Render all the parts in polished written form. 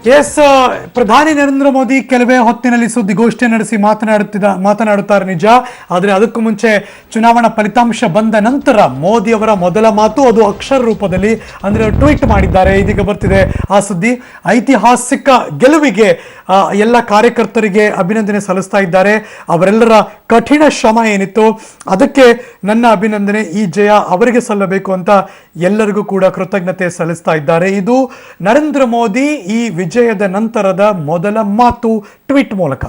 S, ಪ್ರಧಾನಿ ನರೇಂದ್ರ ಮೋದಿ ಕೆಲವೇ ಹೊತ್ತಿನಲ್ಲಿ ಸುದ್ದಿಗೋಷ್ಠಿ ನಡೆಸಿ ಮಾತನಾಡುತ್ತಾರೆ ನಿಜ. ಆದರೆ ಅದಕ್ಕೂ ಮುಂಚೆ ಚುನಾವಣಾ ಫಲಿತಾಂಶ ಬಂದ ನಂತರ ಮೋದಿ ಅವರ ಮೊದಲ ಮಾತು, ಅದು ಅಕ್ಷರ ರೂಪದಲ್ಲಿ ಅಂದ್ರೆ ಟ್ವೀಟ್ ಮಾಡಿದ್ದಾರೆ. ಇದೀಗ ಬರ್ತಿದೆ ಆ ಸುದ್ದಿ. ಐತಿಹಾಸಿಕ ಗೆಲುವಿಗೆ ಎಲ್ಲ ಕಾರ್ಯಕರ್ತರಿಗೆ ಅಭಿನಂದನೆ ಸಲ್ಲಿಸ್ತಾ ಇದ್ದಾರೆ. ಅವರೆಲ್ಲರ ಕಠಿಣ ಶ್ರಮ ಏನಿತ್ತು ಅದಕ್ಕೆ ನನ್ನ ಅಭಿನಂದನೆ, ಈ ಜಯ ಅವರಿಗೆ ಸಲ್ಲಬೇಕು ಅಂತ ಎಲ್ಲರಿಗೂ ಕೂಡ ಕೃತಜ್ಞತೆ ಸಲ್ಲಿಸ್ತಾ ಇದ್ದಾರೆ. ಇದು ನರೇಂದ್ರ ಮೋದಿ ಈ ವಿಜಯದ ನಂತರದ ಮೊದಲ ಮಾತು ಟ್ವೀಟ್ ಮೂಲಕ.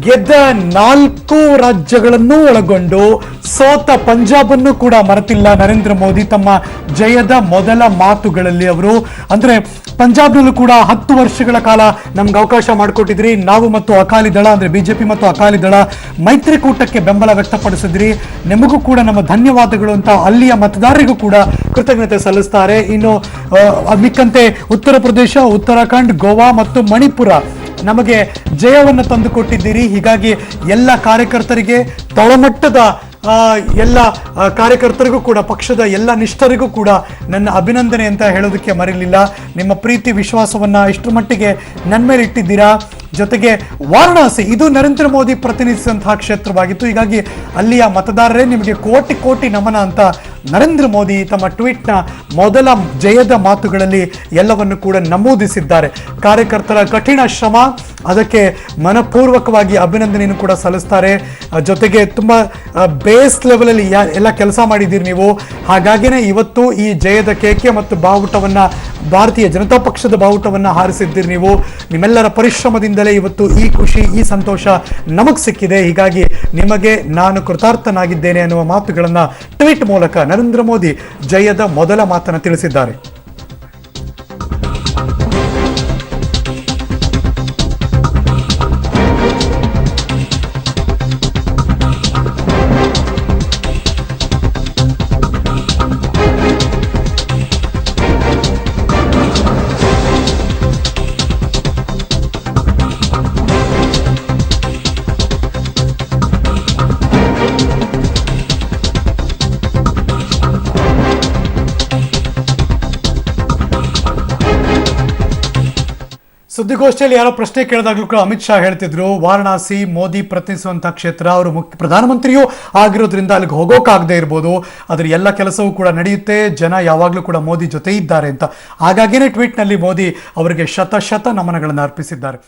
ಗೆದ್ದ 4 ರಾಜ್ಯಗಳನ್ನು ಒಳಗೊಂಡು ಸೋತ ಪಂಜಾಬ್ ಅನ್ನು ಕೂಡ ಮರೆತಿಲ್ಲ ನರೇಂದ್ರ ಮೋದಿ ತಮ್ಮ ಜಯದ ಮೊದಲ ಮಾತುಗಳಲ್ಲಿ. ಅವರು ಅಂದ್ರೆ ಪಂಜಾಬ್ನಲ್ಲೂ ಕೂಡ 10 ವರ್ಷಗಳ ಕಾಲ ನಮ್ಗೆ ಅವಕಾಶ ಮಾಡಿಕೊಟ್ಟಿದ್ರಿ, ನಾವು ಮತ್ತು ಅಕಾಲಿ ದಳ ಅಂದ್ರೆ ಬಿಜೆಪಿ ಮತ್ತು ಅಕಾಲಿ ದಳ ಮೈತ್ರಿಕೂಟಕ್ಕೆ ಬೆಂಬಲ ವ್ಯಕ್ತಪಡಿಸಿದ್ರಿ, ನಿಮಗೂ ಕೂಡ ನಮ್ಮ ಧನ್ಯವಾದಗಳು ಅಂತ ಅಲ್ಲಿಯ ಮತದಾರರಿಗೂ ಕೂಡ ಕೃತಜ್ಞತೆ ಸಲ್ಲಿಸ್ತಾರೆ. ಇನ್ನು ಮಿಕ್ಕಂತೆ ಉತ್ತರ ಪ್ರದೇಶ, ಉತ್ತರಾಖಂಡ್, ಗೋವಾ ಮತ್ತು ಮಣಿಪುರ ನಮಗೆ ಜಯವನ್ನು ತಂದುಕೊಟ್ಟಿದ್ದೀರಿ. ಹೀಗಾಗಿ ಎಲ್ಲ ಕಾರ್ಯಕರ್ತರಿಗೆ, ತಳಮಟ್ಟದ ಎಲ್ಲ ಕಾರ್ಯಕರ್ತರಿಗೂ ಕೂಡ, ಪಕ್ಷದ ಎಲ್ಲ ನಿಷ್ಠರಿಗೂ ಕೂಡ ನನ್ನ ಅಭಿನಂದನೆ ಅಂತ ಹೇಳೋದಕ್ಕೆ ಮರೆಯಲಿಲ್ಲ. ನಿಮ್ಮ ಪ್ರೀತಿ ವಿಶ್ವಾಸವನ್ನ ಇಷ್ಟರ ಮಟ್ಟಿಗೆ ನನ್ನ ಮೇಲೆ ಇಟ್ಟಿದ್ದೀರಾ. ಜೊತೆಗೆ ವಾರಣಾಸಿ ಇದು ನರೇಂದ್ರ ಮೋದಿ ಪ್ರತಿನಿಧಿಸಿದಂತಹ ಕ್ಷೇತ್ರವಾಗಿತ್ತು. ಹೀಗಾಗಿ ಅಲ್ಲಿಯ ಮತದಾರರೇ ನಿಮಗೆ ಕೋಟಿ ಕೋಟಿ ನಮನ ಅಂತ ನರೇಂದ್ರ ಮೋದಿ ತಮ್ಮ ಟ್ವೀಟ್ನ ಮೊದಲ ಜಯದ ಮಾತುಗಳಲ್ಲಿ ಎಲ್ಲವನ್ನು ಕೂಡ ನಮೂದಿಸಿದ್ದಾರೆ. ಕಾರ್ಯಕರ್ತರ ಕಠಿಣ ಶ್ರಮ, ಅದಕ್ಕೆ ಮನಪೂರ್ವಕವಾಗಿ ಅಭಿನಂದನೆಯನ್ನು ಕೂಡ ಸಲ್ಲಿಸ್ತಾರೆ. ಜೊತೆಗೆ ತುಂಬ ಬೇಸ್ ಲೆವೆಲಲ್ಲಿ ಎಲ್ಲ ಕೆಲಸ ಮಾಡಿದ್ದೀರಿ ನೀವು. ಹಾಗಾಗಿನೇ ಇವತ್ತು ಈ ಜಯದ ಕೇಕೆ ಮತ್ತು ಬಾವುಟವನ್ನು, ಭಾರತೀಯ ಜನತಾ ಪಕ್ಷದ ಬಾವುಟವನ್ನು ಹಾರಿಸಿದ್ದೀರಿ ನೀವು. ನಿಮ್ಮೆಲ್ಲರ ಪರಿಶ್ರಮದಿಂದಲೇ ಇವತ್ತು ಈ ಖುಷಿ, ಈ ಸಂತೋಷ ನಮಗೆ ಸಿಕ್ಕಿದೆ. ಹೀಗಾಗಿ ನಿಮಗೆ ನಾನು ಕೃತಾರ್ಥನಾಗಿದ್ದೇನೆ ಅನ್ನುವ ಮಾತುಗಳನ್ನು ಟ್ವೀಟ್ ಮೂಲಕ ನರೇಂದ್ರ ಮೋದಿ ಜಯದ ಮೊದಲ ಮಾತನ್ನು ತಿಳಿಸಿದ್ದಾರೆ. ಸುದ್ದಿಗೋಷ್ಠಿಯಲ್ಲಿ ಯಾರೋ ಪ್ರಶ್ನೆ ಕೇಳಿದಾಗಲೂ ಕೂಡ ಅಮಿತ್ ಶಾ ಹೇಳ್ತಿದ್ರು, ವಾರಣಾಸಿ ಮೋದಿ ಪ್ರತಿನಿಧಿಸುವಂತಹ ಕ್ಷೇತ್ರ, ಅವರು ಪ್ರಧಾನಮಂತ್ರಿಯೂ ಆಗಿರೋದ್ರಿಂದ ಅಲ್ಲಿಗೆ ಹೋಗೋಕ್ಕಾಗದೇ ಇರ್ಬೋದು, ಆದರೆ ಎಲ್ಲ ಕೆಲಸವೂ ಕೂಡ ನಡೆಯುತ್ತೆ, ಜನ ಯಾವಾಗಲೂ ಕೂಡ ಮೋದಿ ಜೊತೆ ಇದ್ದಾರೆ ಅಂತ. ಹಾಗಾಗಿನೇ ಟ್ವೀಟ್ನಲ್ಲಿ ಮೋದಿ ಅವರಿಗೆ ಶತ ನಮನಗಳನ್ನು ಅರ್ಪಿಸಿದ್ದಾರೆ.